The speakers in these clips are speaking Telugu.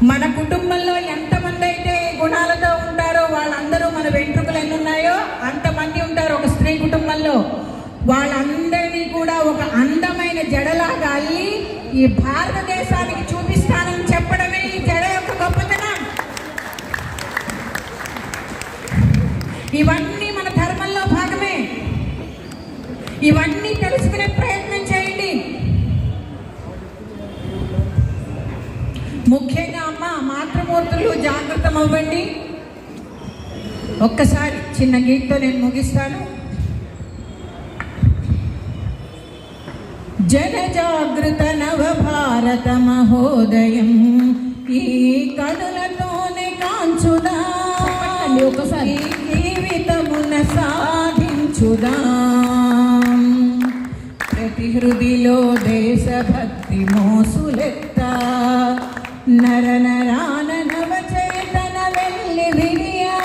మన కుటుంబంలో ఎంతమంది అయితే గుణాలతో ఉంటారో వాళ్ళందరూ మన వెంట్రుకలు ఎన్ని ఉన్నాయో అంతమంది ఉంటారు ఒక స్త్రీ కుటుంబంలో. వాళ్ళందరినీ కూడా ఒక అందమైన జడలాగా అల్లి ఈ భారతదేశానికి చూపిస్తానని చెప్పడమే ఈ జడ యొక్క గొప్పతనం. ఇవన్నీ మన ధర్మంలో భాగమే. ఇవన్నీ తెలుసుకునే ప్రయత్నం చేయండి. ముఖ్యంగా అమ్మ మాతృమూర్తులు జాగృతం అవ్వండి. ఒక్కసారి చిన్న గీతతో నేను ముగిస్తాను. జన జాగృత నవ భారత మహోదయం ఈ కనులతోనే కాంచుదా, ఒకసారి జీవితమున సాధించుదా. ప్రతి హృదిలో దేశభక్తి మోసులెత్త నర నరాన నవ చేతన వెళ్ళి విరియా.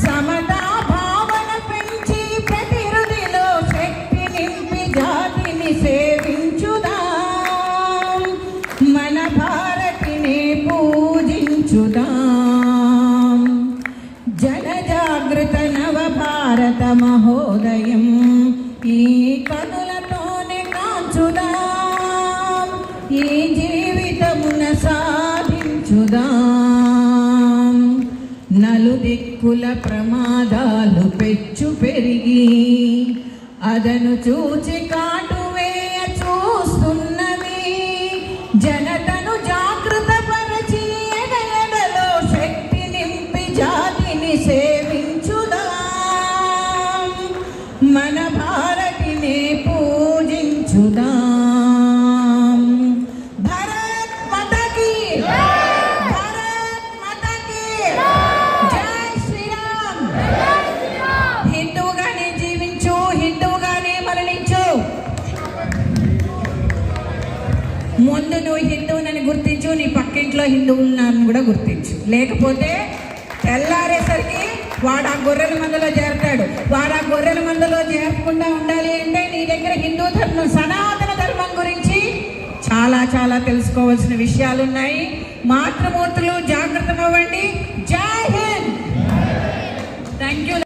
సమతా భావన పెంచి ప్రతి హృదిలో శక్తి నింపి జాతిని సేవించుదా. మన భారతిని పూజించుదా. జన జాగృత నవ భారత మహోదయం ఈ కనులతోనే కాంచుదా. ఈ జీవితమున సాధించుదా. నలుదిక్కుల ప్రమాదాలు పెచ్చు పెరిగి అదను చూచి కాటువేయ చూస్తున్నవి. జనతను జాగృత పరచి ఎడలో శక్తి నింపి జాతిని సేవించుదా. మన భారతిని పూజించుదా. ముందు నువ్వు హిందువునని గుర్తించు, నీ పక్కింట్లో హిందువులు ఉన్నారని కూడా గుర్తించు. లేకపోతే తెల్లారేసరికి వాడు ఆ గొర్రెల మందలో చేరతాడు. వాడు ఆ గొర్రెల మందలో చేరకుండా ఉండాలి అంటే నీ దగ్గర హిందూ ధర్మం సనాతన ధర్మం గురించి చాలా చాలా తెలుసుకోవాల్సిన విషయాలు ఉన్నాయి. మాతృమూర్తులు జాగృతం అవ్వండి. జై హింద్. Thank you.